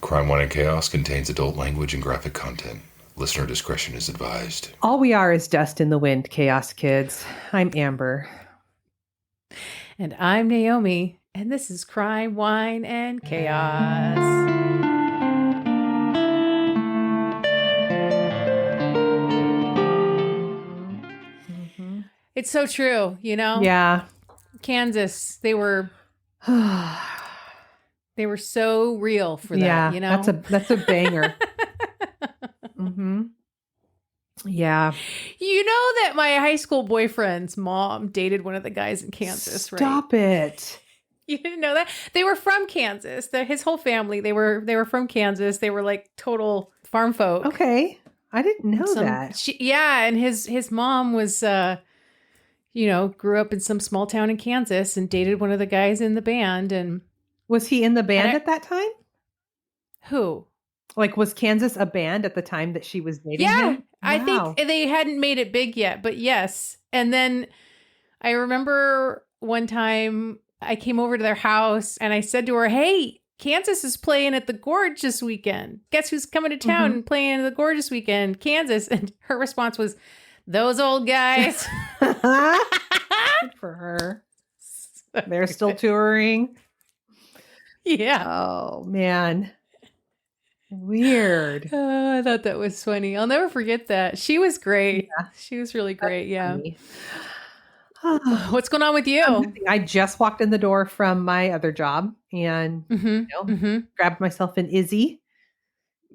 Crime, Wine, and Chaos contains adult language and graphic content. Listener discretion is advised. All we are is dust in the wind, Chaos Kids. I'm Amber. And I'm Naomi. And this is Crime, Wine, and Chaos. Mm-hmm. It's so true, you know? Yeah. Kansas, they were so real for that, yeah, you know? That's a banger. Mm-hmm. Yeah. You know that my high school boyfriend's mom dated one of the guys in Kansas, right? Stop it. You didn't know that? They were from Kansas. His whole family, they were from Kansas. They were like total farm folk. Okay. I didn't know that. And his mom was grew up in some small town in Kansas and dated one of the guys in the band. And was he in the band at that time? Who? Like, was Kansas a band at the time that she was dating him? Wow. I think they hadn't made it big yet, but yes. And then I remember one time I came over to their house and I said to her, "Hey, Kansas is playing at the Gorge this weekend. Guess who's coming to town and playing at the Gorge this weekend? Kansas." And her response was, "Those old guys." Good for her. They're still touring. Yeah. Oh, man. Weird. Oh, I thought that was funny. I'll never forget that. She was great. Yeah. She was really great. Yeah. What's going on with you? I just walked in the door from my other job and grabbed myself an Izzy.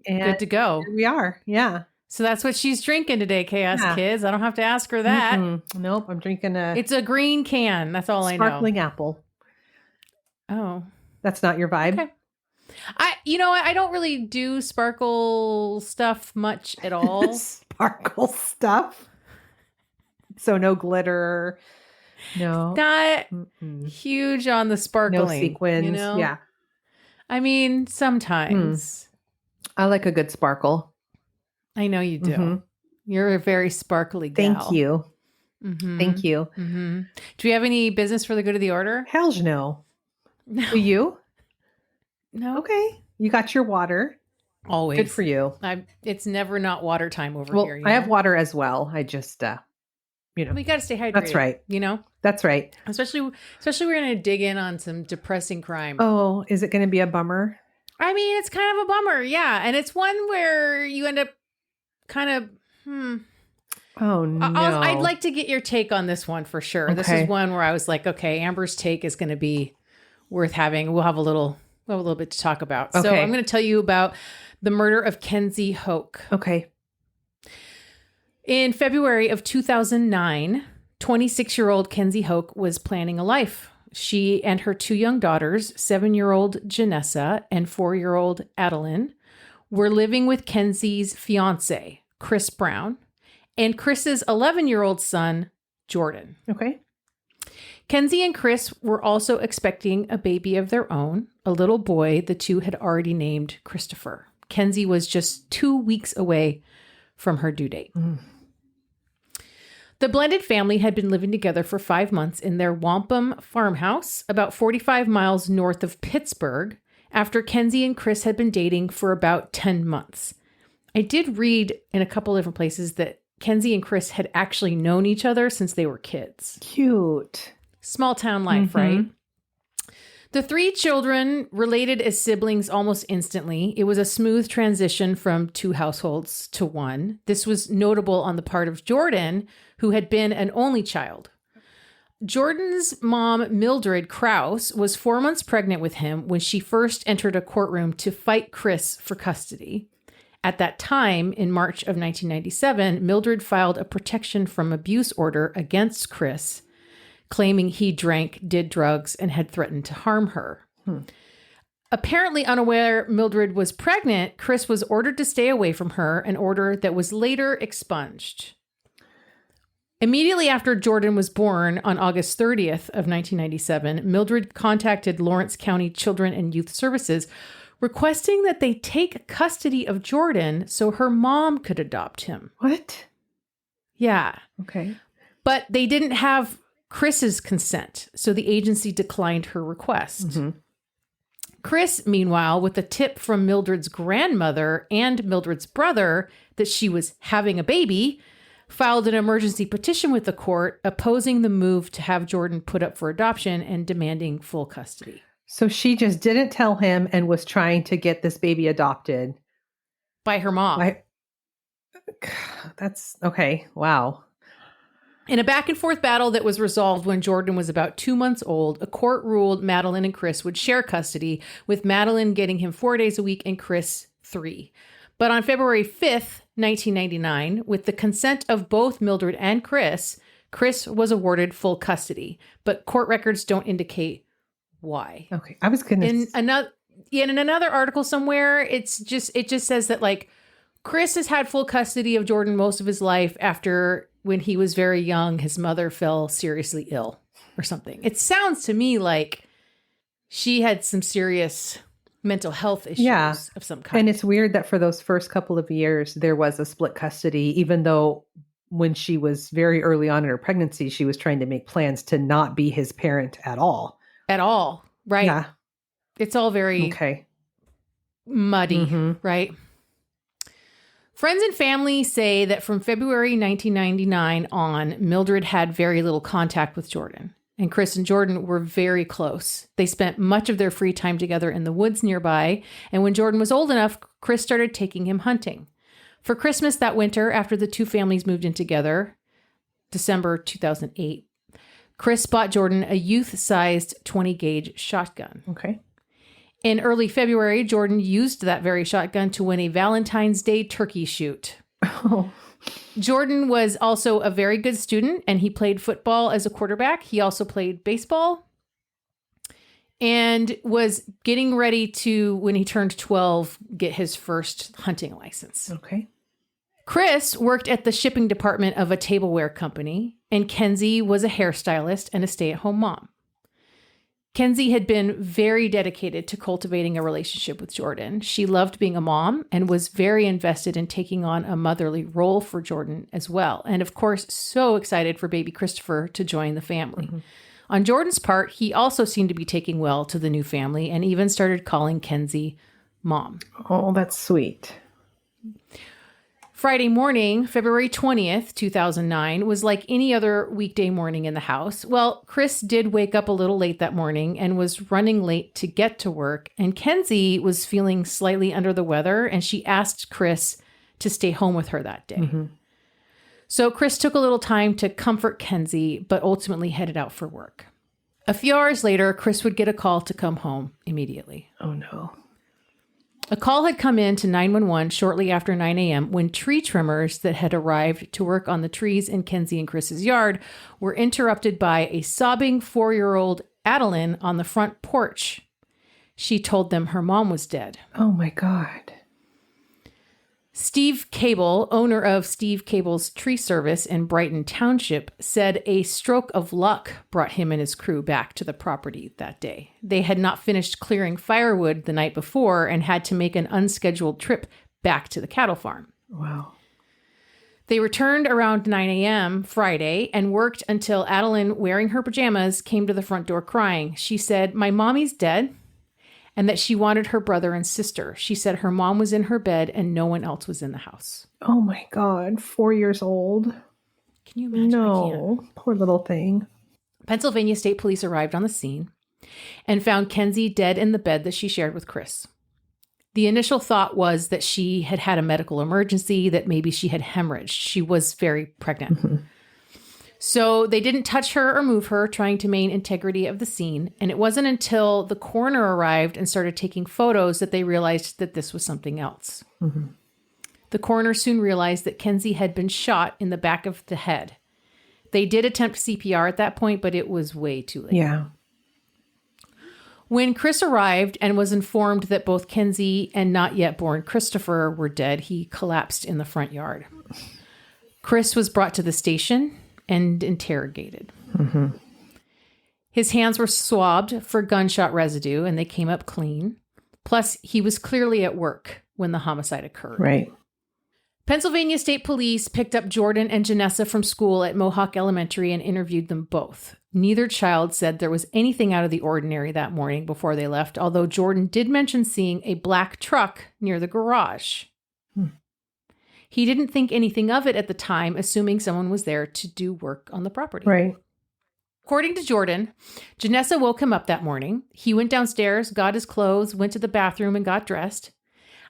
And good to go. Here we are. Yeah. So that's what she's drinking today, Chaos Kids. I don't have to ask her that. Nope. I'm drinking It's a green can. That's all I know. Sparkling apple. Oh. That's not your vibe? Okay. I don't really do sparkle stuff much at all. Sparkle stuff? So no glitter. No. Not huge on the sparkling. No sequins. You know? Yeah. I mean, sometimes. I like a good sparkle. I know you do. Mm-hmm. You're a very sparkly gal. Thank you. Mm-hmm. Thank you. Mm-hmm. Do we have any business for the good of the order? Hell's no. Do you? No. Okay. You got your water. Always. Good for you. It's never not water time over here. I have water as well. I just, we got to stay hydrated. That's right. You know? That's right. Especially we're going to dig in on some depressing crime. Oh, is it going to be a bummer? I mean, it's kind of a bummer. Yeah. And it's one where you end up kind of, Oh, no. I'd like to get your take on this one for sure. Okay. This is one where I was like, okay, Amber's take is going to be worth having. We'll have a little bit to talk about. Okay. So I'm going to tell you about the murder of Kenzie Houk. Okay. In February of 2009, 26-year-old Kenzie Houk was planning a life. She and her two young daughters, 7-year-old Janessa and 4-year-old Adeline, were living with Kenzie's fiance, Chris Brown, and Chris's 11-year-old son, Jordan. Okay. Kenzie and Chris were also expecting a baby of their own, a little boy the two had already named Christopher. Kenzie was just 2 weeks away from her due date. The blended family had been living together for 5 months in their Wampum farmhouse, about 45 miles north of Pittsburgh, after Kenzie and Chris had been dating for about 10 months. I did read in a couple different places that Kenzie and Chris had actually known each other since they were kids. Cute. Small town life, right? The 3 children related as siblings almost instantly. It was a smooth transition from 2 households to 1. This was notable on the part of Jordan, who had been an only child. Jordan's mom, Mildred Krause, was 4 months pregnant with him when she first entered a courtroom to fight Chris for custody. At that time, in March of 1997, Mildred filed a protection from abuse order against Chris, claiming he drank, did drugs, and had threatened to harm her. Apparently unaware Mildred was pregnant, Chris was ordered to stay away from her, an order that was later expunged. Immediately after Jordan was born on August 30th of 1997, Mildred contacted Lawrence County Children and Youth Services, requesting that they take custody of Jordan so her mom could adopt him. What? Yeah. Okay. But they didn't have Chris's consent, so the agency declined her request. Chris, meanwhile, with a tip from Mildred's grandmother and Mildred's brother that she was having a baby, filed an emergency petition with the court opposing the move to have Jordan put up for adoption and demanding full custody. So she just didn't tell him and was trying to get this baby adopted. By her mom. That's okay. Wow. In a back and forth battle that was resolved when Jordan was about 2 months old, a court ruled Madeline and Chris would share custody, with Madeline getting him 4 days a week and Chris 3. But on February 5th, 1999, with the consent of both Mildred and Chris was awarded full custody, but court records don't indicate why. Okay. I was going to... In another article somewhere, it just says that like Chris has had full custody of Jordan most of his life after when he was very young, his mother fell seriously ill or something. It sounds to me like she had some serious mental health issues of some kind. And it's weird that for those first couple of years, there was a split custody, even though when she was very early on in her pregnancy, she was trying to make plans to not be his parent at all. At all. Right. Yeah. It's all very muddy, right? Friends and family say that from February 1999 on, Mildred had very little contact with Jordan, and Chris and Jordan were very close. They spent much of their free time together in the woods nearby, and when Jordan was old enough, Chris started taking him hunting. For Christmas that winter, after the two families moved in together, December 2008, Chris bought Jordan a youth-sized 20-gauge shotgun. Okay. In early February, Jordan used that very shotgun to win a Valentine's Day turkey shoot. Oh. Jordan was also a very good student, and he played football as a quarterback. He also played baseball and was getting ready to, when he turned 12, get his first hunting license. Okay. Chris worked at the shipping department of a tableware company, and Kenzie was a hairstylist and a stay-at-home mom. Kenzie had been very dedicated to cultivating a relationship with Jordan. She loved being a mom and was very invested in taking on a motherly role for Jordan as well. And of course, so excited for baby Christopher to join the family. Mm-hmm. On Jordan's part, he also seemed to be taking well to the new family and even started calling Kenzie Mom. Oh, that's sweet. Friday morning, February 20th, 2009, was like any other weekday morning in the house. Well, Chris did wake up a little late that morning and was running late to get to work. And Kenzie was feeling slightly under the weather, and she asked Chris to stay home with her that day. Mm-hmm. So Chris took a little time to comfort Kenzie, but ultimately headed out for work. A few hours later, Chris would get a call to come home immediately. Oh, no. A call had come in to 911 shortly after 9 a.m. when tree trimmers that had arrived to work on the trees in Kenzie and Chris's yard were interrupted by a sobbing 4-year-old Adeline on the front porch. She told them her mom was dead. Oh, my God. Steve Cable, owner of Steve Cable's tree service in Brighton Township, said a stroke of luck brought him and his crew back to the property that day. They had not finished clearing firewood the night before and had to make an unscheduled trip back to the cattle farm. Wow. They returned around 9 a.m. Friday and worked until Adeline, wearing her pajamas, came to the front door crying. She said, "My mommy's dead," and that she wanted her brother and sister. She said her mom was in her bed and no one else was in the house. Oh my God, 4 years old. Can you imagine? No, poor little thing. Pennsylvania State Police arrived on the scene and found Kenzie dead in the bed that she shared with Chris. The initial thought was that she had had a medical emergency, that maybe she had hemorrhaged. She was very pregnant. Mm-hmm. So they didn't touch her or move her, trying to maintain integrity of the scene. And it wasn't until the coroner arrived and started taking photos that they realized that this was something else. Mm-hmm. The coroner soon realized that Kenzie had been shot in the back of the head. They did attempt CPR at that point, but it was way too late. Yeah. When Chris arrived and was informed that both Kenzie and not yet born Christopher were dead, he collapsed in the front yard. Chris was brought to the station and interrogated. Mm-hmm. His hands were swabbed for gunshot residue, and they came up clean. Plus, he was clearly at work when the homicide occurred. Right. Pennsylvania State Police picked up Jordan and Janessa from school at Mohawk Elementary and interviewed them both. Neither child said there was anything out of the ordinary that morning before they left, although Jordan did mention seeing a black truck near the garage. He didn't think anything of it at the time, assuming someone was there to do work on the property. Right. According to Jordan, Janessa woke him up that morning. He went downstairs, got his clothes, went to the bathroom, and got dressed.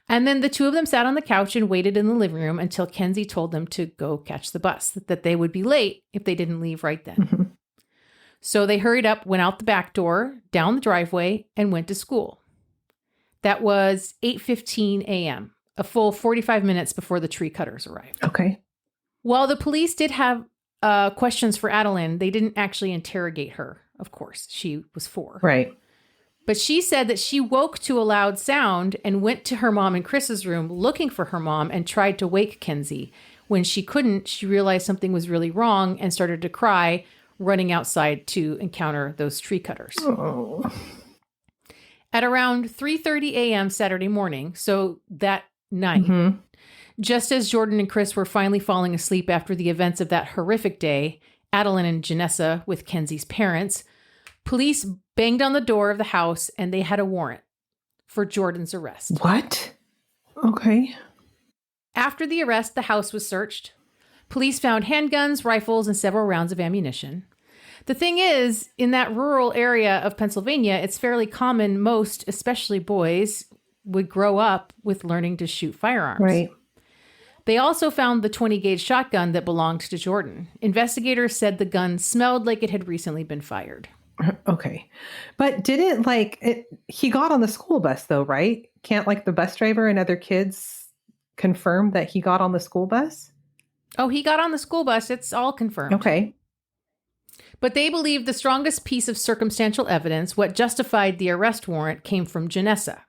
And then the two of them sat on the couch and waited in the living room until Kenzie told them to go catch the bus, that they would be late if they didn't leave right then. Mm-hmm. So they hurried up, went out the back door, down the driveway, and went to school. That was 8:15 a.m., a full 45 minutes before the tree cutters arrived. Okay. While the police did have questions for Adeline, they didn't actually interrogate her, of course. She was 4. Right. But she said that she woke to a loud sound and went to her mom and Chris's room looking for her mom and tried to wake Kenzie. When she couldn't, she realized something was really wrong and started to cry, running outside to encounter those tree cutters. Oh. At around 3:30 a.m. Saturday morning, so that night, Mm-hmm. just as Jordan and Chris were finally falling asleep after the events of that horrific day, Adeline and Janessa with Kenzie's parents, police banged on the door of the house and they had a warrant for Jordan's arrest. What? Okay. After the arrest, the house was searched. Police found handguns, rifles, and several rounds of ammunition. The thing is, in that rural area of Pennsylvania, it's fairly common most, especially boys, would grow up with learning to shoot firearms. Right. They also found the 20-gauge shotgun that belonged to Jordan. Investigators said the gun smelled like it had recently been fired. Okay. But didn't he got on the school bus though, right? Can't the bus driver and other kids confirm that he got on the school bus? Oh, he got on the school bus. It's all confirmed. Okay. But they believe the strongest piece of circumstantial evidence, what justified the arrest warrant, came from Janessa.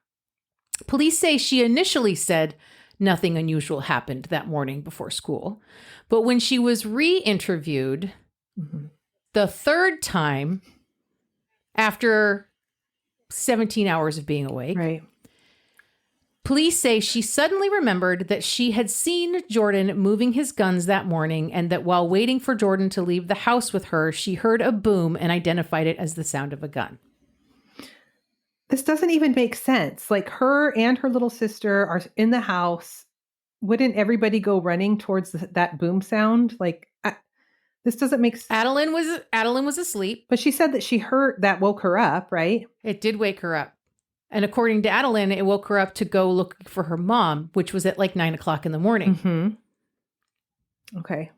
Police say she initially said nothing unusual happened that morning before school. But when she was re-interviewed the third time after 17 hours of being awake, Right. police say she suddenly remembered that she had seen Jordan moving his guns that morning and that while waiting for Jordan to leave the house with her, she heard a boom and identified it as the sound of a gun. This doesn't even make sense. Her and her little sister are in the house. Wouldn't everybody go running towards that boom sound? This doesn't make sense. Adeline was asleep. But she said that she heard that woke her up, right? It did wake her up. And according to Adeline, it woke her up to go look for her mom, which was at 9 o'clock in the morning. Mm-hmm. Okay.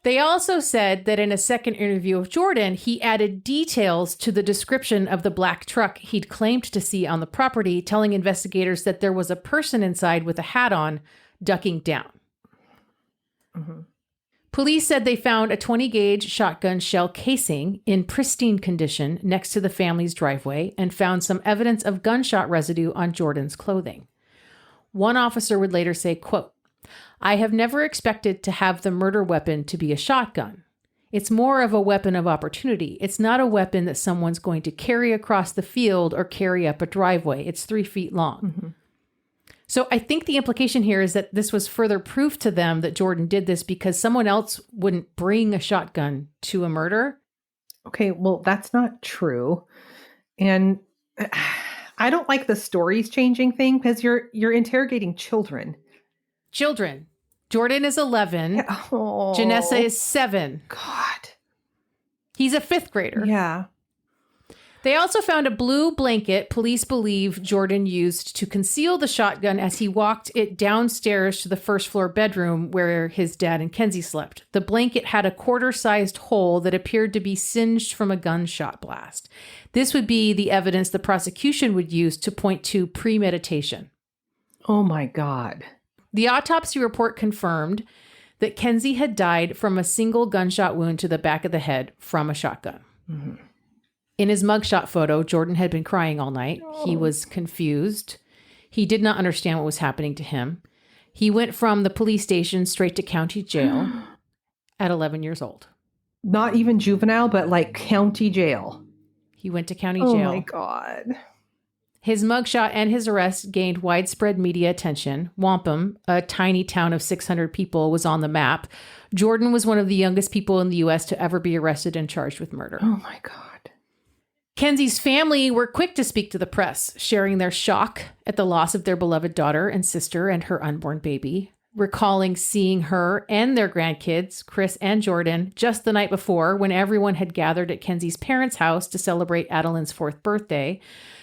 They also said that in a second interview of Jordan, he added details to the description of the black truck he'd claimed to see on the property, telling investigators that there was a person inside with a hat on ducking down. Mm-hmm. Police said they found a 20-gauge shotgun shell casing in pristine condition next to the family's driveway and found some evidence of gunshot residue on Jordan's clothing. One officer would later say, quote, "I have never expected to have the murder weapon to be a shotgun. It's more of a weapon of opportunity. It's not a weapon that someone's going to carry across the field or carry up a driveway. It's 3 feet long." Mm-hmm. So I think the implication here is that this was further proof to them that Jordan did this because someone else wouldn't bring a shotgun to a murder. Okay, well, that's not true. And I don't like the stories changing thing because you're interrogating children. Children. Jordan is 11. Oh. Janessa is 7. God. He's a 5th grader. Yeah. They also found a blue blanket police believe Jordan used to conceal the shotgun as he walked it downstairs to the first floor bedroom where his dad and Kenzie slept. The blanket had a quarter-sized hole that appeared to be singed from a gunshot blast. This would be the evidence the prosecution would use to point to premeditation. Oh my God. The autopsy report confirmed that Kenzie had died from a single gunshot wound to the back of the head from a shotgun. Mm-hmm. In his mugshot photo, Jordan had been crying all night. Oh. He was confused. He did not understand what was happening to him. He went from the police station straight to county jail at 11 years old. Not even juvenile, but county jail. He went to county jail. Oh my God. His mugshot and his arrest gained widespread media attention. Wampum, a tiny town of 600 people, was on the map. Jordan was one of the youngest people in the U.S. to ever be arrested and charged with murder. Oh, my God. Kenzie's family were quick to speak to the press, sharing their shock at the loss of their beloved daughter and sister and her unborn baby, recalling seeing her and their grandkids, Chris and Jordan, just the night before when everyone had gathered at Kenzie's parents' house to celebrate Adeline's 4th birthday,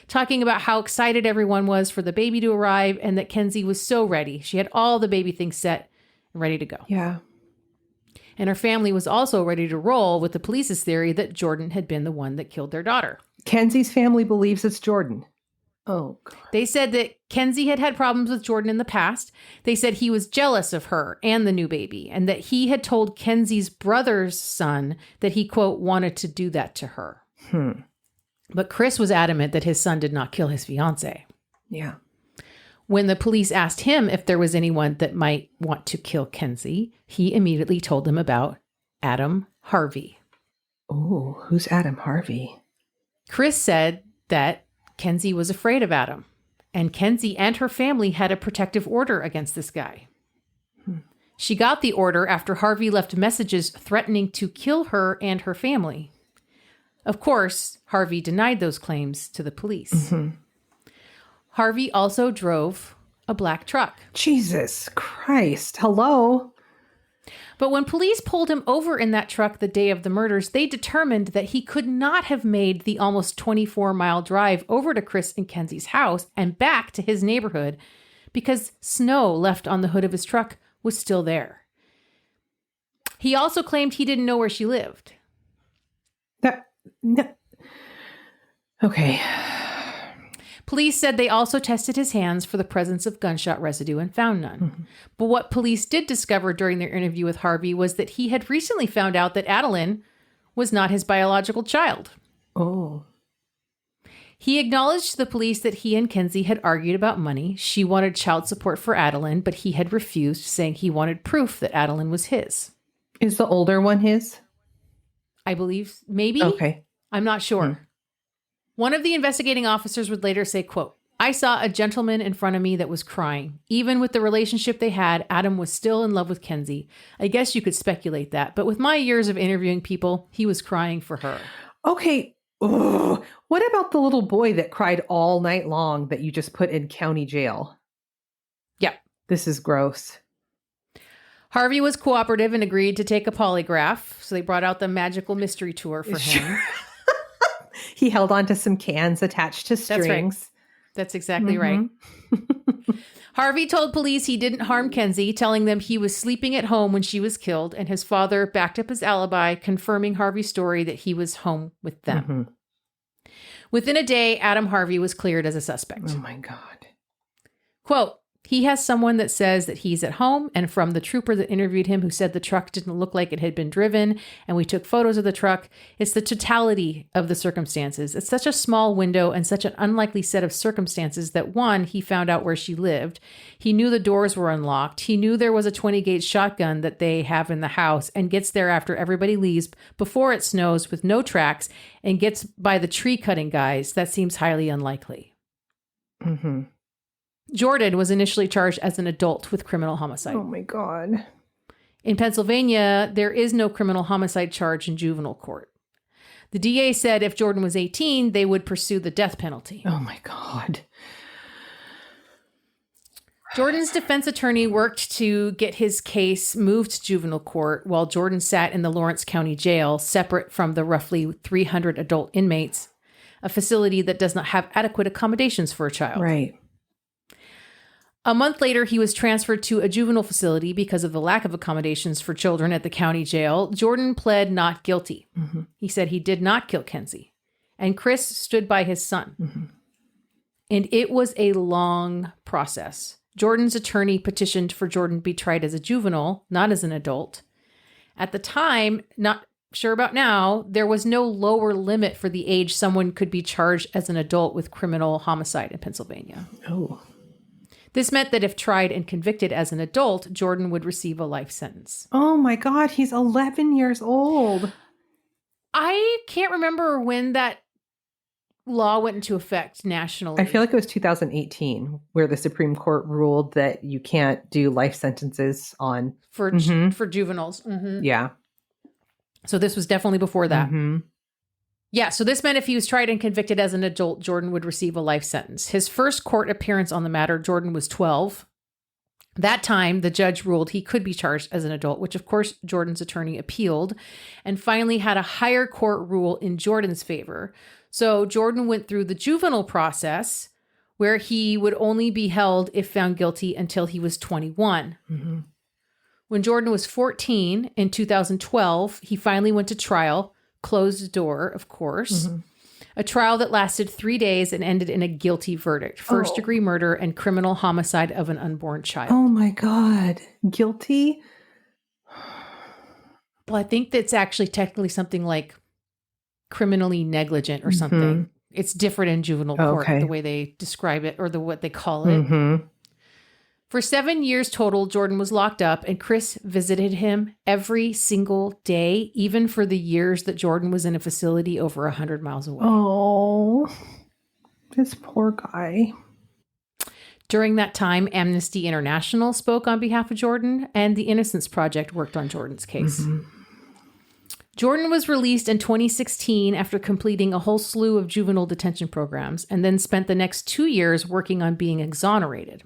talking about how excited everyone was for the baby to arrive and that Kenzie was so ready. She had all the baby things set and ready to go. Yeah. And her family was also ready to roll with the police's theory that Jordan had been the one that killed their daughter. Kenzie's family believes it's Jordan. Oh, God. They said that Kenzie had had problems with Jordan in the past. They said he was jealous of her and the new baby, and that he had told Kenzie's brother's son that he, quote, wanted to do that to her. But Chris was adamant that his son did not kill his fiancée. Yeah. When the police asked him if there was anyone that might want to kill Kenzie, he immediately told them about Adam Harvey. Oh, who's Adam Harvey? Chris said that Kenzie was afraid of Adam, and Kenzie and her family had a protective order against this guy. She got the order after Harvey left messages threatening to kill her and her family. Of course, Harvey denied those claims to the police. Harvey also drove a black truck. Jesus Christ. Hello? But when police pulled him over in that truck the day of the murders, they determined that he could not have made the almost 24-mile drive over to Chris and Kenzie's house and back to his neighborhood because snow left on the hood of his truck was still there. He also claimed he didn't know where she lived. No. Okay. Police said they also tested his hands for the presence of gunshot residue and found none. But what police did discover during their interview with Harvey was that he had recently found out that Adeline was not his biological child. Oh. He acknowledged to the police that he and Kenzie had argued about money. She wanted child support for Adeline, but he had refused, saying he wanted proof that Adeline was his. Is the older one his? I believe, maybe? Okay. I'm not sure. One of the investigating officers would later say, quote, I saw a gentleman in front of me that was crying. Even with the relationship they had, Adam was still in love with Kenzie. I guess you could speculate that, but with my years of interviewing people, he was crying for her. Okay. Ugh. What about the little boy that cried all night long that you just put in county jail? Yeah. This is gross. Harvey was cooperative and agreed to take a polygraph, so they brought out the magical mystery tour for him. He held on to some cans attached to strings. That's exactly right. Harvey told police he didn't harm Kenzie, telling them he was sleeping at home when she was killed, and his father backed up his alibi, confirming Harvey's story that he was home with them. Within a day, Adam Harvey was cleared as a suspect. Oh my God. Quote, he has someone that says that he's at home, and from the trooper that interviewed him who said the truck didn't look like it had been driven, and we took photos of the truck, it's the totality of the circumstances. It's such a small window and such an unlikely set of circumstances that, one, he found out where she lived. He knew the doors were unlocked. He knew there was a 20-gauge shotgun that they have in the house and gets there after everybody leaves before it snows with no tracks and gets by the tree cutting guys. That seems highly unlikely. Jordan was initially charged as an adult with criminal homicide. Oh my God. In Pennsylvania, there is no criminal homicide charge in juvenile court. The DA said if Jordan was 18, they would pursue the death penalty. Oh my God. Jordan's defense attorney worked to get his case moved to juvenile court while Jordan sat in the Lawrence County Jail, separate from the roughly 300 adult inmates, a facility that does not have adequate accommodations for a child. Right. A month later, he was transferred to a juvenile facility because of the lack of accommodations for children at the county jail. Jordan pled not guilty. He said he did not kill Kenzie, and Chris stood by his son. And it was a long process. Jordan's attorney petitioned for Jordan to be tried as a juvenile, not as an adult. At the time, not sure about now, there was no lower limit for the age someone could be charged as an adult with criminal homicide in Pennsylvania. Oh. This meant that if tried and convicted as an adult, Jordan would receive a life sentence. Oh my God, he's 11 years old. I can't remember when that law went into effect nationally? I feel like it was 2018 where the Supreme Court ruled that you can't do life sentences on for juveniles. Mm-hmm. Yeah. So this was definitely before that. Mm-hmm. Yeah, so this meant if he was tried and convicted as an adult, Jordan would receive a life sentence. His first court appearance on the matter, Jordan was 12. That time, the judge ruled he could be charged as an adult, which of course Jordan's attorney appealed, and finally had a higher court rule in Jordan's favor. So Jordan went through the juvenile process where he would only be held if found guilty until he was 21. Mm-hmm. When Jordan was 14 in 2012, he finally went to trial. Closed door, of course. Mm-hmm. A trial that lasted 3 days and ended in a guilty verdict. First-degree murder and criminal homicide of an unborn child. Oh, my God. Guilty? Well, I think that's actually technically something like criminally negligent or something. Mm-hmm. It's different in juvenile court, the way they describe it or what they call it. Mm-hmm. For 7 years total, Jordan was locked up, and Chris visited him every single day, even for the years that Jordan was in a facility over 100 miles away. Oh, this poor guy. During that time, Amnesty International spoke on behalf of Jordan, and the Innocence Project worked on Jordan's case. Mm-hmm. Jordan was released in 2016 after completing a whole slew of juvenile detention programs, and then spent the next 2 years working on being exonerated.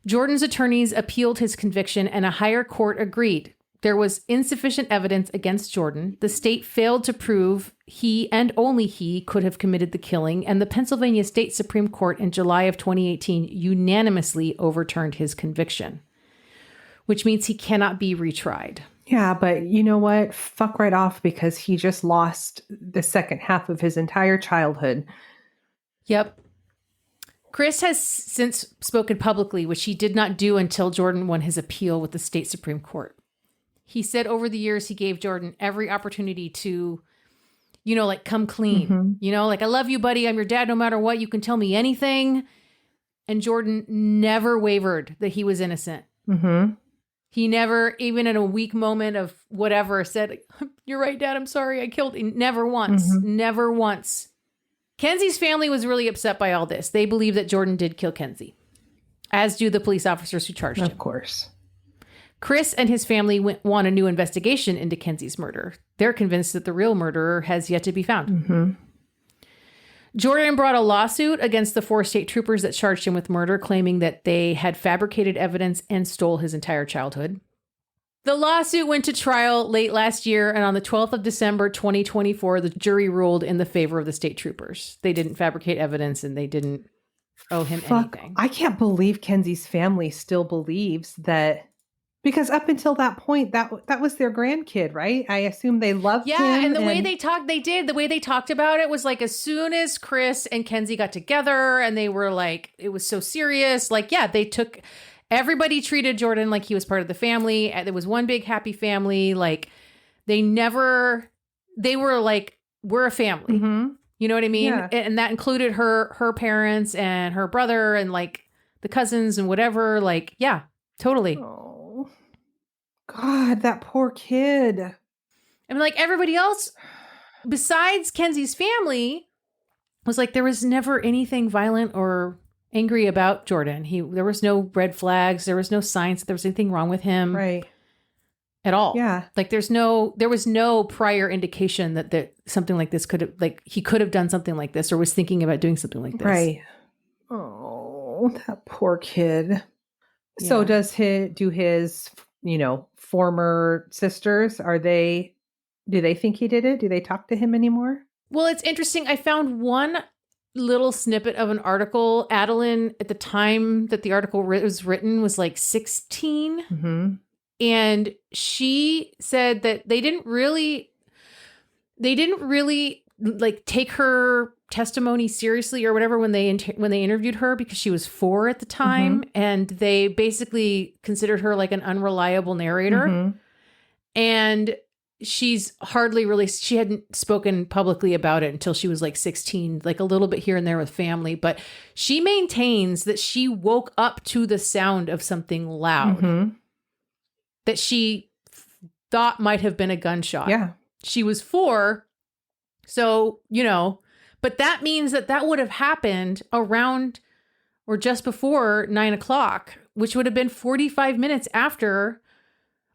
Jordan's attorneys appealed his conviction, and a higher court agreed. There was insufficient evidence against Jordan. The state failed to prove he and only he could have committed the killing, and the Pennsylvania State Supreme Court in July of 2018 unanimously overturned his conviction, which means he cannot be retried. Yeah, but you know what? Fuck right off, because he just lost the second half of his entire childhood. Yep. Chris has since spoken publicly, which he did not do until Jordan won his appeal with the state Supreme Court. He said over the years, he gave Jordan every opportunity to, like come clean. Mm-hmm. Like, I love you, buddy. I'm your dad no matter what. You can tell me anything. And Jordan never wavered that he was innocent. Mm-hmm. He never, even in a weak moment of whatever, said, "You're right, Dad. I'm sorry. I killed him." Never once. Mm-hmm. Never once. Kenzie's family was really upset by all this. They believe that Jordan did kill Kenzie, as do the police officers who charged him. Of course. Chris and his family want a new investigation into Kenzie's murder. They're convinced that the real murderer has yet to be found. Mm-hmm. Jordan brought a lawsuit against the 4 state troopers that charged him with murder, claiming that they had fabricated evidence and stole his entire childhood. The lawsuit went to trial late last year, and on the 12th of December, 2024, the jury ruled in the favor of the state troopers. They didn't fabricate evidence, and they didn't owe him anything. I can't believe Kenzie's family still believes that, because up until that point, that was their grandkid, right? I assume they loved him. Yeah, and the way they talked about it was like, as soon as Chris and Kenzie got together, and they were like, it was so serious. Like, yeah, everybody treated Jordan like he was part of the family. There was one big happy family. Like, they were like, we're a family. Mm-hmm. You know what I mean? Yeah. And that included her parents and her brother and like the cousins and whatever. Like, yeah, totally. Oh, God, that poor kid. I mean, like, everybody else besides Kenzie's family was like, there was never anything violent or angry about Jordan. There was no red flags. There was no signs that there was anything wrong with him. Right. At all. Yeah. Like, there was no prior indication that something like this he could have done something like this or was thinking about doing something like this. Right. Oh, that poor kid. Yeah. So do his, former sisters, do they think he did it? Do they talk to him anymore? Well, it's interesting. I found one little snippet of an article. Adeline, at the time that the article was written, was like 16. Mm-hmm. And she said that they didn't really like take her testimony seriously or whatever when they interviewed her, because she was 4 at the time. Mm-hmm. And they basically considered her like an unreliable narrator. Mm-hmm. And she hadn't spoken publicly about it until she was like 16, like a little bit here and there with family. But she maintains that she woke up to the sound of something loud. Mm-hmm. That she thought might have been a gunshot. Yeah. She was 4. So, But that means that would have happened around or just before 9:00, which would have been 45 minutes after.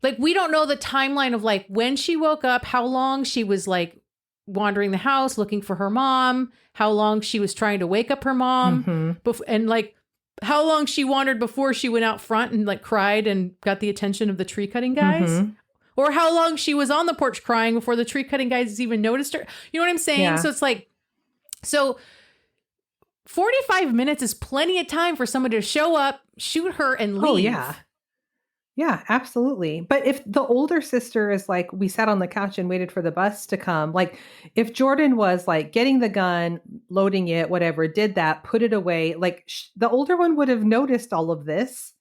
Like, we don't know the timeline of like when she woke up, how long she was like wandering the house looking for her mom, how long she was trying to wake up her mom, and like how long she wandered before she went out front and like cried and got the attention of the tree cutting guys, or how long she was on the porch crying before the tree cutting guys even noticed her. You know what I'm saying? Yeah. So it's like, so 45 minutes is plenty of time for someone to show up, shoot her, and leave. Oh, yeah. Yeah, absolutely. But if the older sister is like, we sat on the couch and waited for the bus to come, like if Jordan was like getting the gun, loading it, whatever, did that, put it away, like the older one would have noticed all of this.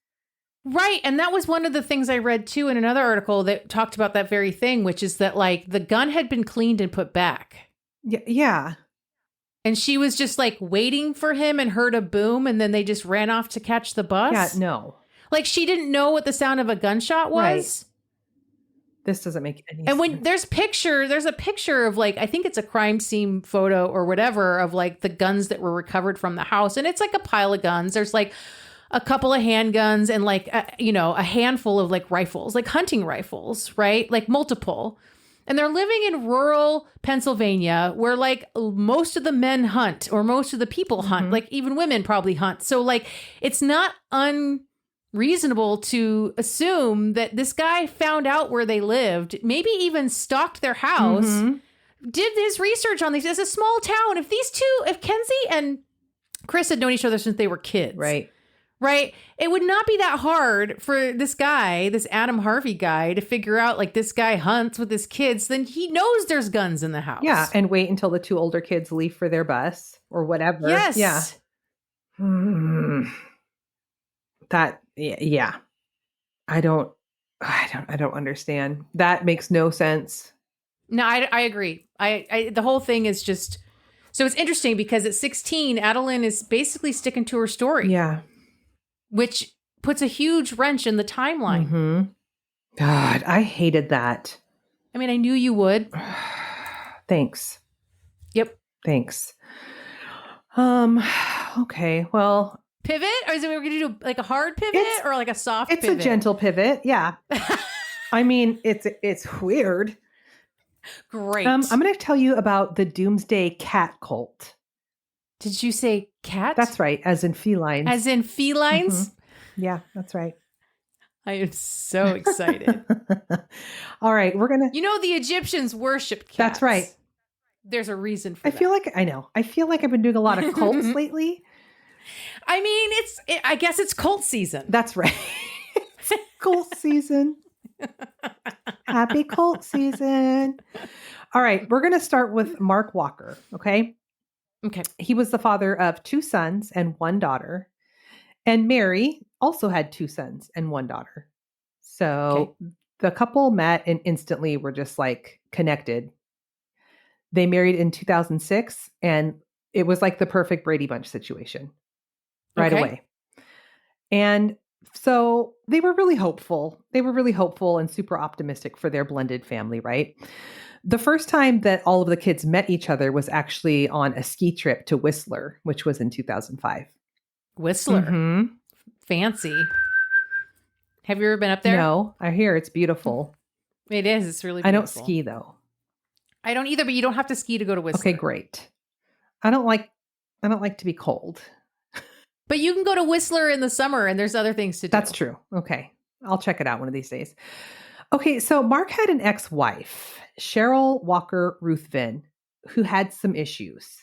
Right. And that was one of the things I read too in another article that talked about that very thing, which is that like the gun had been cleaned and put back. Yeah. And she was just like waiting for him and heard a boom, and then they just ran off to catch the bus. Yeah, no. Like she didn't know what the sound of a gunshot was. Right. This doesn't make any sense. And when there's a picture of like, I think it's a crime scene photo or whatever of like the guns that were recovered from the house. And it's like a pile of guns. There's like a couple of handguns and like, a handful of like rifles, like hunting rifles, right? Like multiple. And they're living in rural Pennsylvania where like most of the men hunt or most of the people hunt, like even women probably hunt. So like, it's not unreasonable to assume that this guy found out where they lived, maybe even stalked their house, did his research on these. It's a small town. If Kenzie and Chris had known each other since they were kids. Right. It would not be that hard for this guy, this Adam Harvey guy, to figure out like this guy hunts with his kids. Then he knows there's guns in the house. Yeah. And wait until the two older kids leave for their bus or whatever. Yes. Yeah. Yeah. I don't understand. That makes no sense. No, I agree. The whole thing is just, so it's interesting because at 16, Adeline is basically sticking to her story. Yeah. Which puts a huge wrench in the timeline. God, I hated that. I mean, I knew you would. Thanks. Yep. Thanks. Okay. Well, pivot? Or is it we're going to do like a hard pivot or like a soft pivot? It's a gentle pivot. Yeah. I mean, it's weird. Great. I'm going to tell you about the Doomsday cat cult. Did you say cat? That's right. As in felines. As in felines? Yeah, that's right. I am so excited. All right. We're going to. You know, the Egyptians worshipped cats. That's right. There's a reason for that. I know. I feel like I've been doing a lot of cults lately. I mean, I guess it's cult season. That's right. It's cult season. Happy cult season. All right. We're going to start with Mark Walker. Okay. He was the father of 2 sons and 1 daughter. And Mary also had 2 sons and 1 daughter. So the couple met and instantly were just like connected. They married in 2006 and it was like the perfect Brady Bunch situation right away. And so they were really hopeful. They were really hopeful and super optimistic for their blended family, right? The first time that all of the kids met each other was actually on a ski trip to Whistler, which was in 2005. Whistler. Fancy. Have you ever been up there? No, I hear it's beautiful. It is. It's really beautiful. I don't ski though. I don't either, but you don't have to ski to go to Whistler. Okay, great. I don't like to be cold. But you can go to Whistler in the summer and there's other things to do. That's true. Okay. I'll check it out one of these days. Okay, so Mark had an ex-wife, Sheryl Walker Ruthven, who had some issues.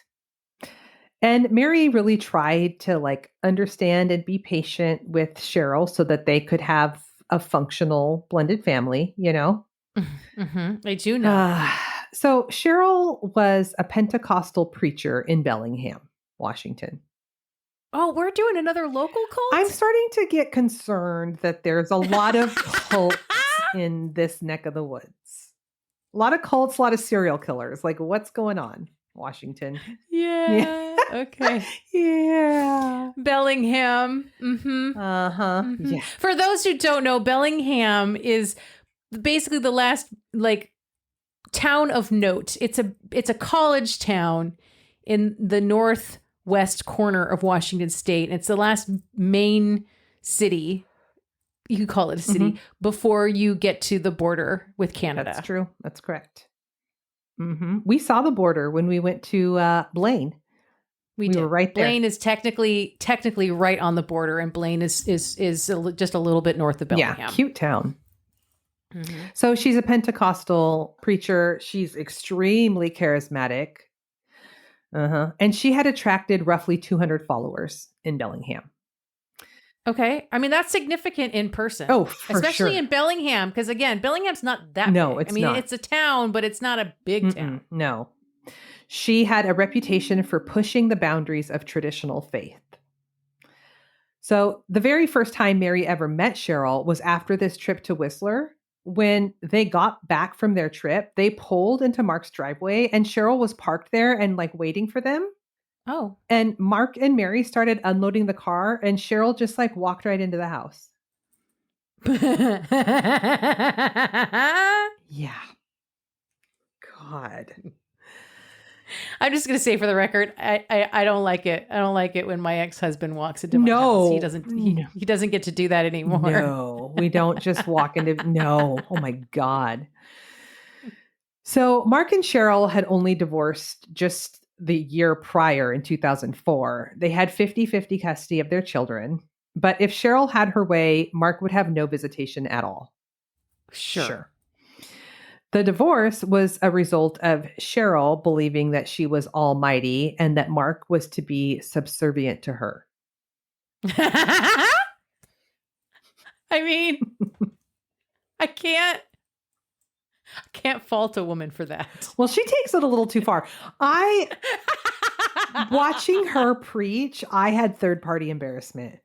And Mary really tried to like understand and be patient with Sheryl so that they could have a functional blended family, you know? I do know. So Sheryl was a Pentecostal preacher in Bellingham, Washington. Oh, we're doing another local cult? I'm starting to get concerned that there's a lot of cults in this neck of the woods. A lot of cults, a lot of serial killers. Like, what's going on, Washington? Yeah. Okay. Yeah. Bellingham. Yeah. For those who don't know, Bellingham is basically the last like town of note. It's a college town in the northwest corner of Washington State. It's the last main city, you could call it a city, before you get to the border with Canada. That's true. That's correct. We saw the border when we went to Blaine. We were right there. Blaine is technically right on the border, and Blaine is just a little bit north of Bellingham. Yeah, cute town. So she's a Pentecostal preacher. She's extremely charismatic. And she had attracted roughly 200 followers in Bellingham. Okay. I mean, that's significant in person. Oh, for especially sure. in Bellingham, because again, Bellingham's not that No, big. it's not. It's a town, but it's not a big town. No. She had a reputation for pushing the boundaries of traditional faith. So the very first time Mary ever met Sheryl was after this trip to Whistler. When they got back from their trip, they pulled into Mark's driveway and Sheryl was parked there and like waiting for them. Oh. And Mark and Mary started unloading the car and Sheryl just like walked right into the house. Yeah. God. I'm just going to say for the record, I don't like it. I don't like it when my ex-husband walks into my house. He doesn't get to do that anymore. No, we don't just walk into, no. Oh my God. So Mark and Sheryl had only divorced just the year prior in 2004. They had 50-50 custody of their children. But if Sheryl had her way, Mark would have no visitation at all. Sure. The divorce was a result of Sheryl believing that she was almighty and that Mark was to be subservient to her. I mean, I can't fault a woman for that. Well, she takes it a little too far. Watching her preach, I had third-party embarrassment.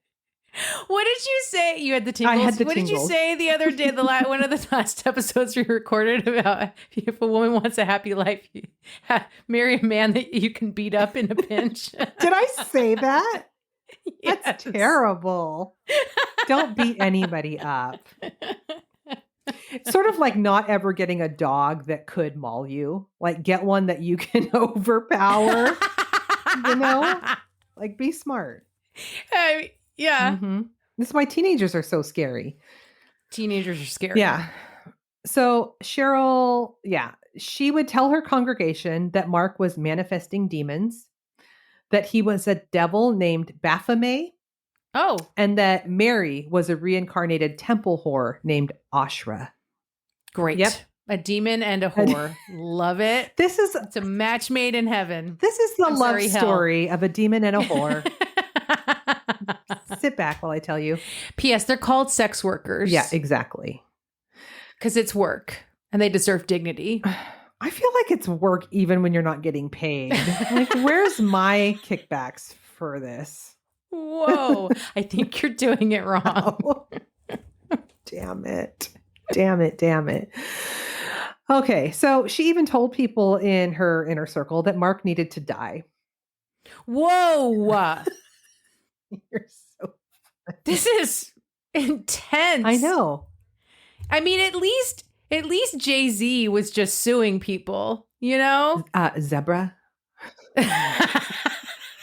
What did you say? You had the tingles. I had the what tingles. Did you say the other day? One of the last episodes we recorded about if a woman wants a happy life, marry a man that you can beat up in a pinch. Did I say that? Yes. That's terrible. Don't beat anybody up. It's sort of like not ever getting a dog that could maul you. Like get one that you can overpower. You know? Like be smart. Yeah. This is why teenagers are so scary. Teenagers are scary. Yeah. So Sheryl, she would tell her congregation that Mark was manifesting demons, that he was a devil named Baphomet. Oh. And that Mary was a reincarnated temple whore named Ashra. Great. Yep. A demon and a whore. Love it. It's a match made in heaven. This is the love story of a demon and a whore. Sit back while I tell you. P.S. They're called sex workers. Yeah, exactly. Because it's work and they deserve dignity. I feel like it's work even when you're not getting paid. Like, where's my kickbacks for this? Whoa. I think you're doing it wrong. Oh. Damn it. Okay, so she even told people in her inner circle that Mark needed to die. Whoa. You're so funny. This is intense. I know. I mean, at least Jay-Z was just suing people, you know? Zebra.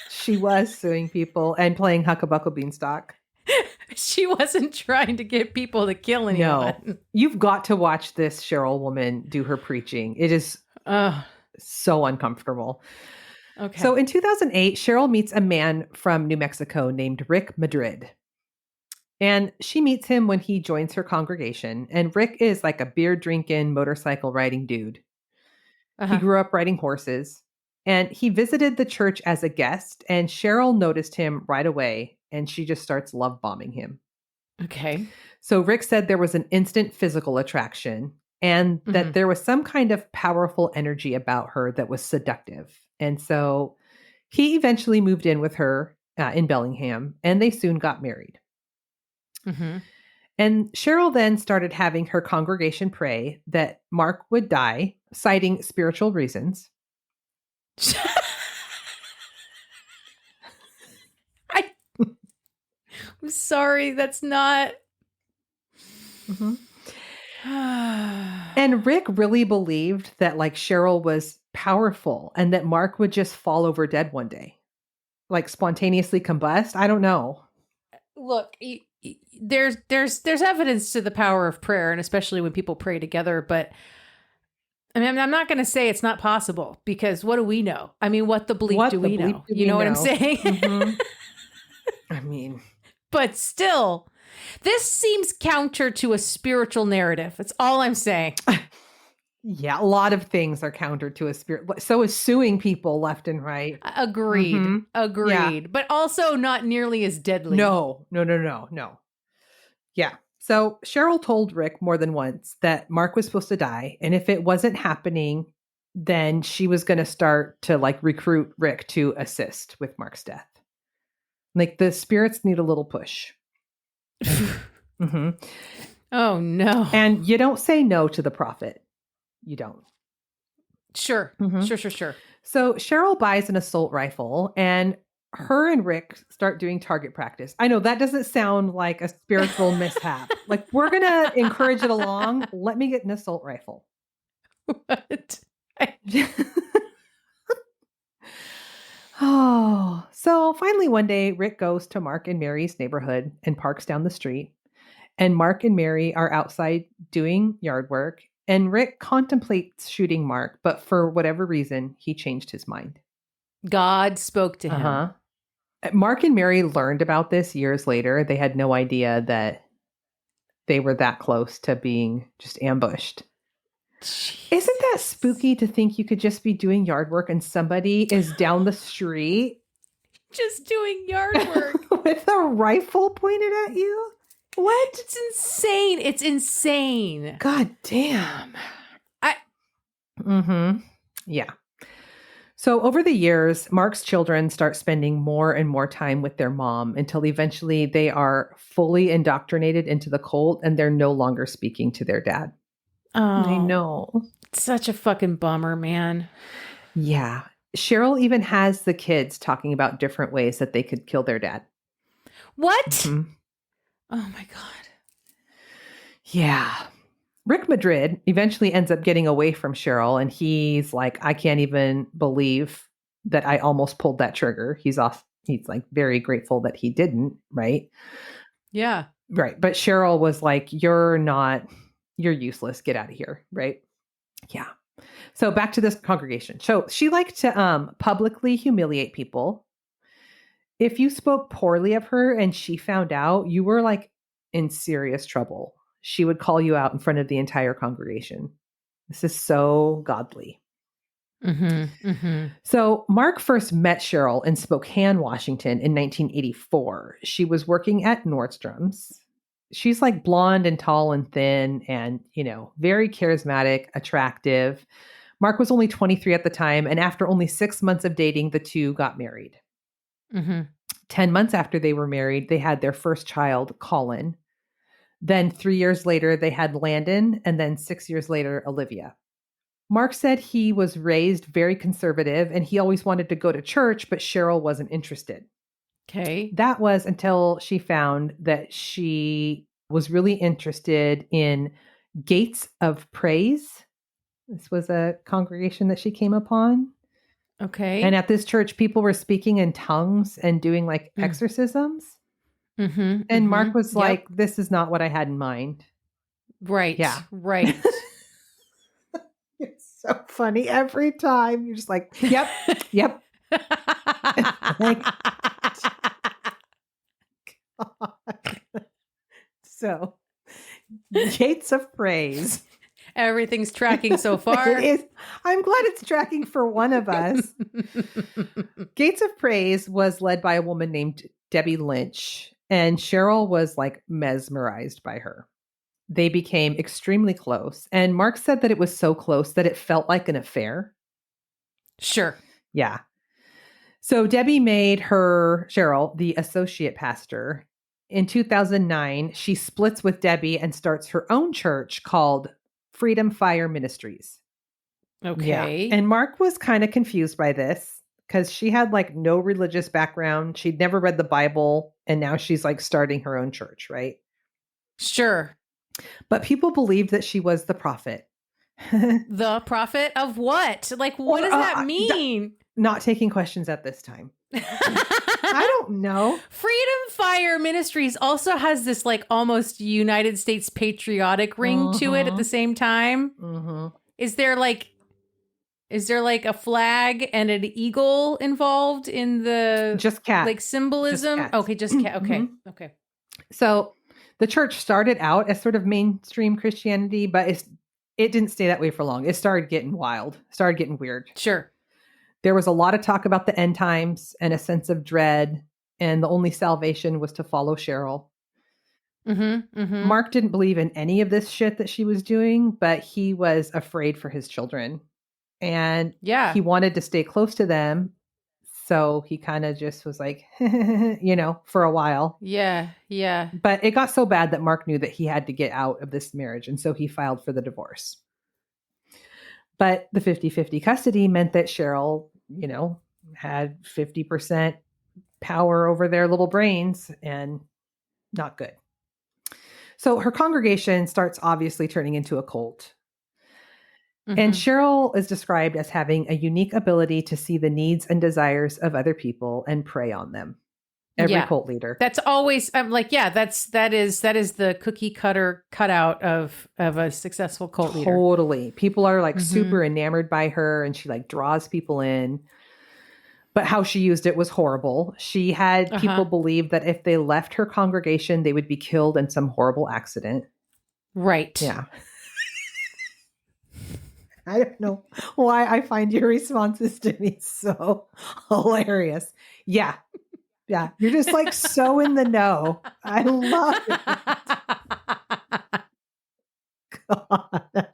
She was suing people and playing Huckabuckle Beanstalk. She wasn't trying to get people to kill anyone. No. You've got to watch this Sheryl woman do her preaching. It is so uncomfortable. Okay. So in 2008, Sheryl meets a man from New Mexico named Rick Madrid. And she meets him when he joins her congregation. And Rick is like a beer drinking, motorcycle riding dude. He grew up riding horses. And he visited the church as a guest. And Sheryl noticed him right away. And she just starts love bombing him. Okay. So Rick said there was an instant physical attraction. And that there was some kind of powerful energy about her that was seductive. And so he eventually moved in with her in Bellingham, and they soon got married. And Sheryl then started having her congregation pray that Mark would die, citing spiritual reasons. I'm sorry, that's not... And Rick really believed that like Sheryl was powerful and that Mark would just fall over dead one day, like spontaneously combust. I don't know. Look, there's evidence to the power of prayer, and especially when people pray together. But I mean, I'm not going to say it's not possible, because what do we know? I mean, what the bleep do we know? You know what I'm saying? Mm-hmm. I mean, but still, this seems counter to a spiritual narrative. That's all I'm saying. Yeah, a lot of things are counter to a spirit. So is suing people left and right. Agreed. Mm-hmm. Agreed. Yeah. But also not nearly as deadly. No. Yeah. So Sheryl told Rick more than once that Mark was supposed to die. And if it wasn't happening, then she was going to start to like recruit Rick to assist with Mark's death. Like the spirits need a little push. Mm-hmm. Oh, no. And you don't say no to the prophet. You don't. Sure. Mm-hmm. Sure. So Sheryl buys an assault rifle and her and Rick start doing target practice. I know that doesn't sound like a spiritual mishap. Like, we're going to encourage it along. Let me get an assault rifle. What? Oh, so finally one day Rick goes to Mark and Mary's neighborhood and parks down the street. And Mark and Mary are outside doing yard work. And Rick contemplates shooting Mark, but for whatever reason, he changed his mind. God spoke to him. Mark and Mary learned about this years later. They had no idea that they were that close to being just ambushed. Jesus. Isn't that spooky to think you could just be doing yard work and somebody is down the street just doing yard work with a rifle pointed at you? What? It's insane. It's insane. God damn. Yeah. So over the years, Mark's children start spending more and more time with their mom until eventually they are fully indoctrinated into the cult and they're no longer speaking to their dad. Oh, I know. It's such a fucking bummer, man. Yeah. Sheryl even has the kids talking about different ways that they could kill their dad. What? Mm-hmm. Oh my God. Yeah. Rick Madrid eventually ends up getting away from Sheryl and he's like, I can't even believe that I almost pulled that trigger. He's like very grateful that he didn't, right? Yeah. Right. But Sheryl was like, you're useless. Get out of here. Right. Yeah. So back to this congregation. So she liked to publicly humiliate people. If you spoke poorly of her and she found out, you were like in serious trouble. She would call you out in front of the entire congregation. This is so godly. Mm-hmm, mm-hmm. So Mark first met Sheryl in Spokane, Washington in 1984. She was working at Nordstrom's. She's like blonde and tall and thin and, very charismatic, attractive. Mark was only 23 at the time. And after only 6 months of dating, the two got married. Mm-hmm. 10 months after they were married, they had their first child, Colin. Then 3 years later, they had Landon. And then 6 years later, Olivia. Mark said he was raised very conservative and he always wanted to go to church, but Sheryl wasn't interested. Okay. That was until she found that she was really interested in Gates of Praise. This was a congregation that she came upon. Okay. And at this church, people were speaking in tongues and doing like exorcisms. Mm-hmm, and Mark was like, this is not what I had in mind. Right. Yeah. Right. It's so funny. Every time you're just like, yep. Like, so, Gates of Praise. Everything's tracking so far. It is. I'm glad it's tracking for one of us. Gates of Praise was led by a woman named Debbie Lynch, and Sheryl was like mesmerized by her. They became extremely close, and Mark said that it was so close that it felt like an affair. Sure. Yeah. So Debbie made Sheryl the associate pastor. In 2009, she splits with Debbie and starts her own church called Freedom Fire Ministries. Okay. Yeah. And Mark was kind of confused by this because she had like no religious background. She'd never read the Bible. And now she's like starting her own church, right? Sure. But people believed that she was the prophet. The prophet of what? Like, what does that mean? Not taking questions at this time. I don't know. Freedom Fire Ministries also has this like almost United States patriotic ring to it at the same time. Is there like a flag and an eagle involved in the just cat like symbolism? Okay, just cat. Okay. Okay. So the church started out as sort of mainstream Christianity, but it didn't stay that way for long. It started getting wild, started getting weird. Sure. There was a lot of talk about the end times and a sense of dread, and the only salvation was to follow Sheryl. Mark didn't believe in any of this shit that she was doing, but he was afraid for his children. And he wanted to stay close to them. So he kind of just was like, for a while. Yeah. Yeah. But it got so bad that Mark knew that he had to get out of this marriage. And so he filed for the divorce. But the 50-50 custody meant that Sheryl, had 50% power over their little brains, and not good. So her congregation starts obviously turning into a cult. And Sheryl is described as having a unique ability to see the needs and desires of other people and prey on them. Every cult leader. That's always that is the cookie cutter cutout of a successful cult leader. Totally. People are like super enamored by her, and she like draws people in. But how she used it was horrible. She had people believe that if they left her congregation, they would be killed in some horrible accident. Right. Yeah. I don't know why I find your responses to me so hilarious. Yeah. Yeah. You're just like so in the know. I love it. God.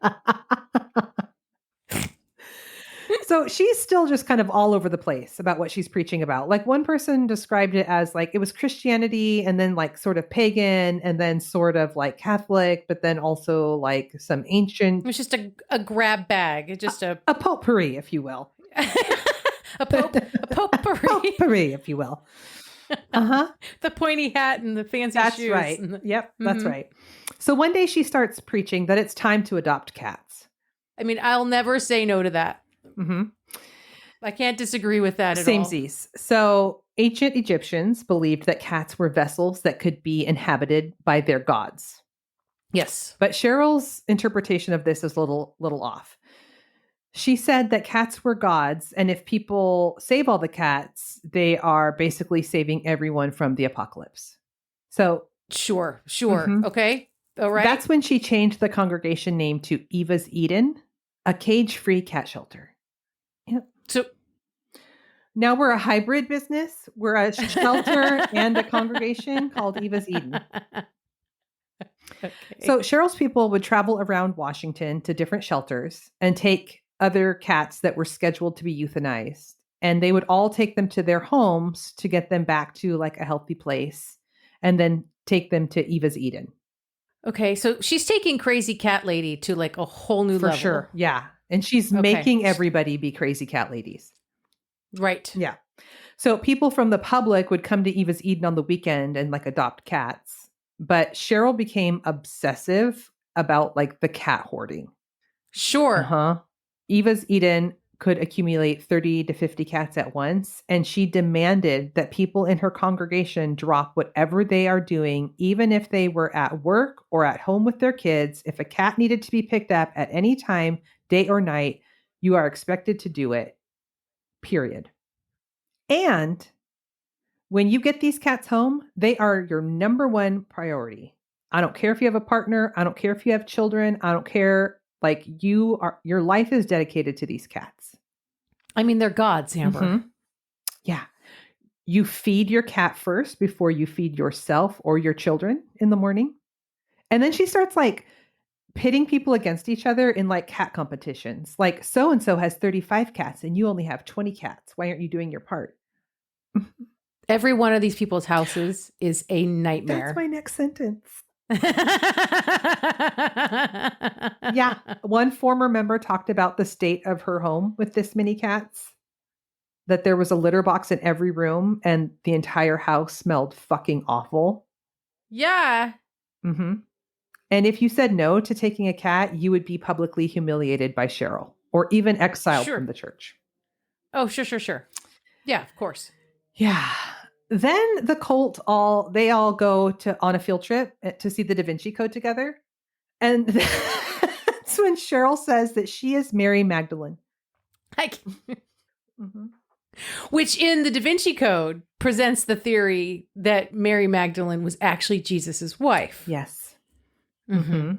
So she's still just kind of all over the place about what she's preaching about. Like one person described it as like it was Christianity and then like sort of pagan and then sort of like Catholic, but then also like some ancient. It was just a grab bag. It's just a potpourri, if you will. a potpourri. Potpourri, if you will. The pointy hat and the fancy shoes. That's right. Yep, that's right. So one day she starts preaching that it's time to adopt cats. I mean, I'll never say no to that. I can't disagree with that at all. Samesies. So ancient Egyptians believed that cats were vessels that could be inhabited by their gods. Yes. But Cheryl's interpretation of this is a little off. She said that cats were gods, and if people save all the cats, they are basically saving everyone from the apocalypse. So Sure. Okay. All right. That's when she changed the congregation name to Eva's Eden, a cage-free cat shelter. Yep. So now we're a hybrid business. We're a shelter and a congregation called Eva's Eden. Okay. So Cheryl's people would travel around Washington to different shelters and take other cats that were scheduled to be euthanized. And they would all take them to their homes to get them back to like a healthy place and then take them to Eva's Eden. Okay. So she's taking Crazy Cat Lady to like a whole new level. For sure. Yeah. And she's making everybody be crazy cat ladies. Right. Yeah. So people from the public would come to Eva's Eden on the weekend and like adopt cats. But Sheryl became obsessive about like the cat hoarding. Sure. Eva's Eden could accumulate 30 to 50 cats at once. And she demanded that people in her congregation drop whatever they are doing, even if they were at work or at home with their kids. If a cat needed to be picked up at any time, day or night, you are expected to do it, period. And when you get these cats home, they are your number one priority. I don't care if you have a partner. I don't care if you have children. I don't care. Like your life is dedicated to these cats. I mean, they're gods, Amber. Yeah. You feed your cat first before you feed yourself or your children in the morning. And then she starts like pitting people against each other in like cat competitions. Like so-and-so has 35 cats and you only have 20 cats. Why aren't you doing your part? Every one of these people's houses is a nightmare. That's my next sentence. Yeah. One former member talked about the state of her home with this many cats, that there was a litter box in every room and the entire house smelled fucking awful. Yeah. And if you said no to taking a cat, you would be publicly humiliated by Sheryl or even exiled Sure. from the church. Oh, sure. Yeah, of course. Yeah. Then the cult they all go on a field trip to see the Da Vinci Code together. And that's when Sheryl says that she is Mary Magdalene. Mm-hmm. Which in the Da Vinci Code presents the theory that Mary Magdalene was actually Jesus's wife. Yes. Mm-hmm.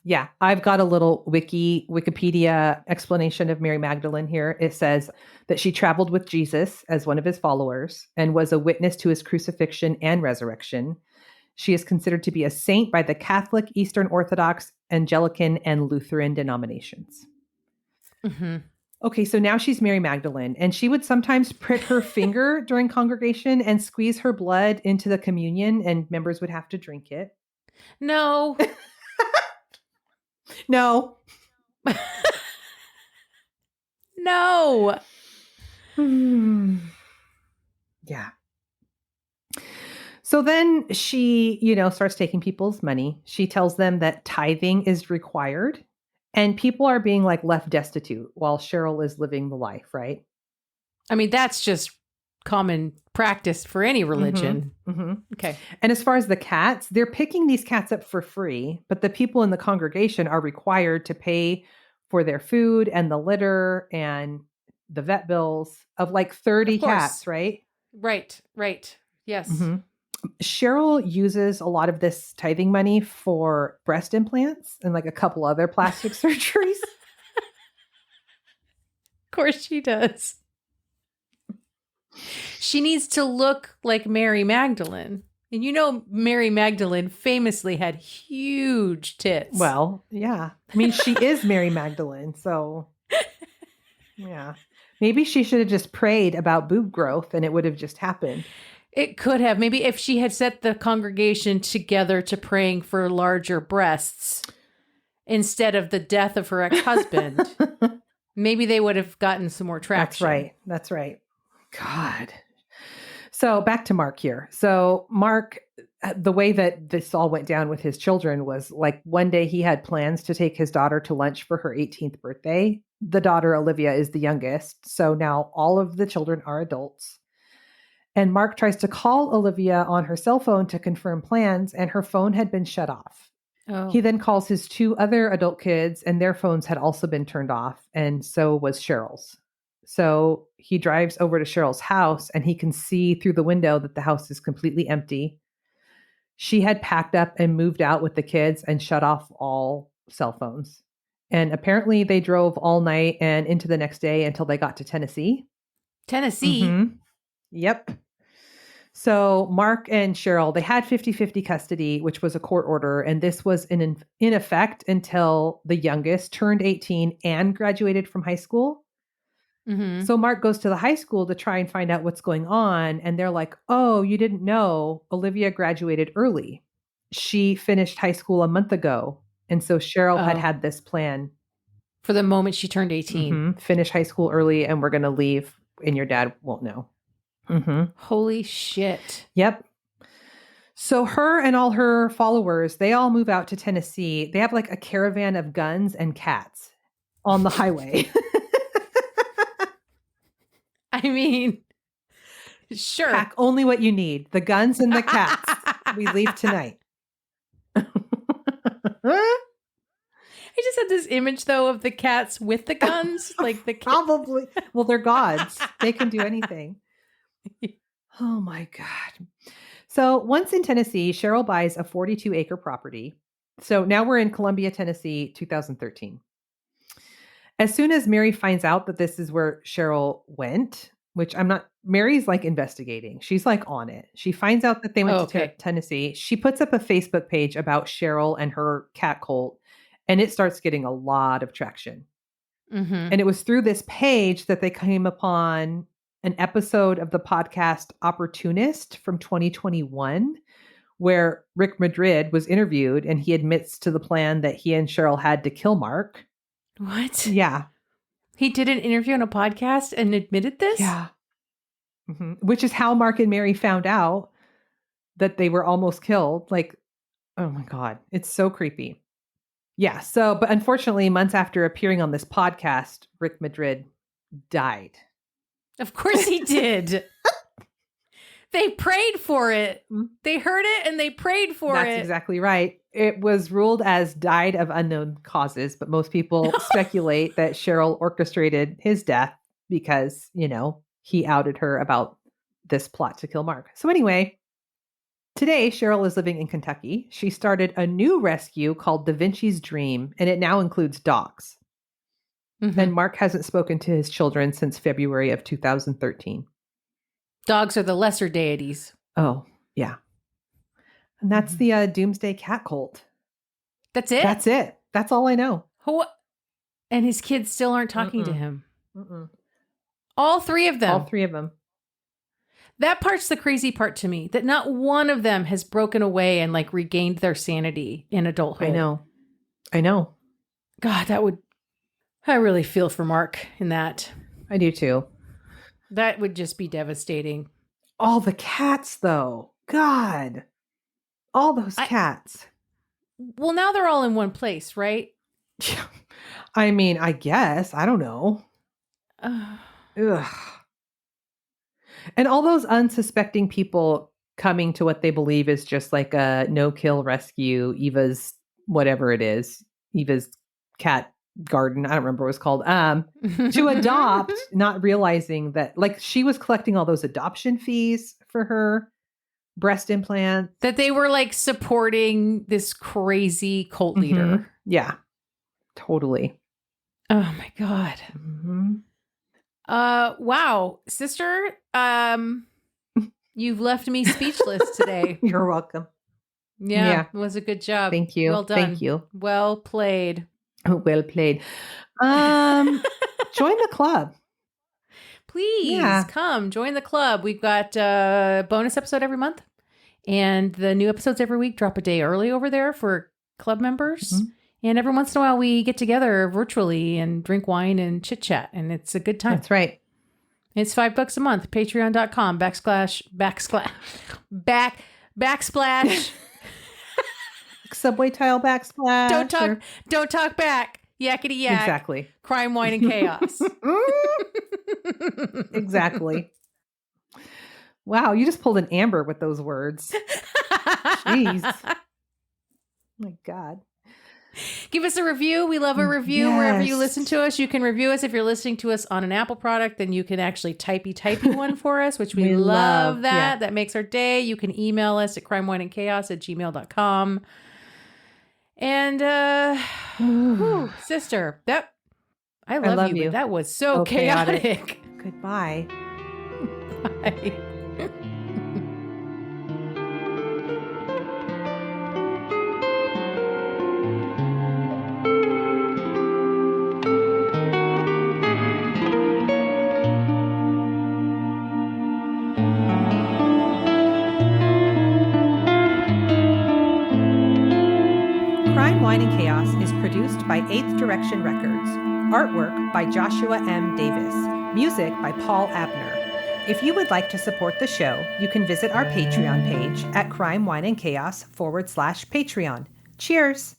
Yeah, I've got a little Wikipedia explanation of Mary Magdalene here. It says that she traveled with Jesus as one of his followers and was a witness to his crucifixion and resurrection. She is considered to be a saint by the Catholic, Eastern Orthodox, Anglican, and Lutheran denominations. Mm-hmm. Okay, so now she's Mary Magdalene, and she would sometimes prick her finger during congregation and squeeze her blood into the communion, and members would have to drink it. No. No. No. Yeah. So then she, starts taking people's money. She tells them that tithing is required and people are being left destitute while Sheryl is living the life, right? I mean, that's just common practice for any religion. Mm-hmm. Okay. And as far as the cats, they're picking these cats up for free, but the people in the congregation are required to pay for their food and the litter and the vet bills of 30 cats, right? Right. Yes. Mm-hmm. Sheryl uses a lot of this tithing money for breast implants and a couple other plastic surgeries. Of course she does. She needs to look like Mary Magdalene. And Mary Magdalene famously had huge tits. Well, yeah. I mean, she is Mary Magdalene, so yeah. Maybe she should have just prayed about boob growth and it would have just happened. It could have. Maybe if she had set the congregation together to praying for larger breasts instead of the death of her ex-husband, maybe they would have gotten some more traction. That's right. God. So back to Mark here. So Mark, the way that this all went down with his children was one day he had plans to take his daughter to lunch for her 18th birthday. The daughter, Olivia, is the youngest. So now all of the children are adults. And Mark tries to call Olivia on her cell phone to confirm plans, and her phone had been shut off. Oh. He then calls his two other adult kids, and their phones had also been turned off, and so was Sheryl's. So he drives over to Sheryl's house, and he can see through the window that the house is completely empty. She had packed up and moved out with the kids and shut off all cell phones. And apparently they drove all night and into the next day until they got to Tennessee. Tennessee? Mm-hmm. Yep. So Mark and Sheryl, they had 50-50 custody, which was a court order. And this was in effect until the youngest turned 18 and graduated from high school. Mm-hmm. So Mark goes to the high school to try and find out what's going on. And they're like, oh, you didn't know Olivia graduated early. She finished high school a month ago. And so Sheryl had this plan. For the moment she turned 18. Mm-hmm. Finish high school early and we're going to leave and your dad won't know. Mm-hmm. Holy shit. Yep. So her and all her followers, they all move out to Tennessee. They have a caravan of guns and cats on the highway. I mean, sure. Pack only what you need. The guns and the cats. We leave tonight. I just had this image though of the cats with the guns. Probably. Well, they're gods. They can do anything. Oh my God. So once in Tennessee, Sheryl buys a 42-acre property. So now we're in Columbia, Tennessee, 2013. As soon as Mary finds out that this is where Sheryl went, which Mary's investigating. She's on it. She finds out that they went to Tennessee. She puts up a Facebook page about Sheryl and her cat cult, and it starts getting a lot of traction. Mm-hmm. And it was through this page that they came upon an episode of the podcast Opportunist from 2021, where Rick Madrid was interviewed and he admits to the plan that he and Sheryl had to kill Mark. What? Yeah. He did an interview on a podcast and admitted this? Yeah. Mm-hmm. Which is how Mark and Mary found out that they were almost killed. Oh my God. It's so creepy. Yeah. So, but unfortunately, months after appearing on this podcast, Rick Madrid died. Of course he did. They prayed for it. They heard it and they prayed for it. That's exactly right. It was ruled as died of unknown causes, but most people speculate that Sheryl orchestrated his death because, he outed her about this plot to kill Mark. So anyway, today Sheryl is living in Kentucky. She started a new rescue called Da Vinci's Dream, and it now includes dogs. Mm-hmm. And Mark hasn't spoken to his children since February of 2013. Dogs are the lesser deities. Oh, yeah. And that's the Doomsday cat cult. That's it? That's it. That's all I know. And his kids still aren't talking to him. Mm-mm. All three of them. All three of them. That part's the crazy part to me, that not one of them has broken away and regained their sanity in adulthood. I know. God, I really feel for Mark in that. I do too. That would just be devastating. All the cats, though. God. All those cats. Well, now they're all in one place, right? I mean, I guess. I don't know. Ugh. And all those unsuspecting people coming to what they believe is just like a no-kill rescue, Eva's whatever it is, Eva's cat garden, I don't remember what it's called, to adopt, not realizing that she was collecting all those adoption fees for her breast implant. That they were supporting this crazy cult leader. Mm-hmm. Yeah, totally. Oh my God. Mm-hmm. Wow, sister, you've left me speechless today. You're welcome. Yeah, it was a good job. Thank you. Well done. Thank you. Well played. Well played. Join the club. Please come join the club. We've got a bonus episode every month, and the new episodes every week drop a day early over there for club members. Mm-hmm. And every once in a while we get together virtually and drink wine and chit chat, and it's a good time. That's right. It's $5 a month. Patreon.com backsplash. Subway tile backsplash. Don't talk back. Yakety yak. Exactly. Crime, wine, and chaos. Exactly. Wow, you just pulled an Amber with those words. Jeez. Oh my God. Give us a review. We love a review wherever you listen to us. You can review us if you're listening to us on an Apple product. Then you can actually typey one for us, which we love that. Yeah. That makes our day. You can email us at crimewineandchaos@gmail.com. And sister, I love you. But that was so chaotic. Goodbye. Bye. Crime, Wine, and Chaos is produced by 8th Direction Records. Artwork by Joshua M. Davis. Music by Paul Abner. If you would like to support the show, you can visit our Patreon page at crimewineandchaos.com/Patreon. Cheers.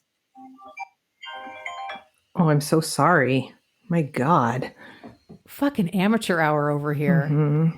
Oh, I'm so sorry. My God. Fucking amateur hour over here. Mm-hmm.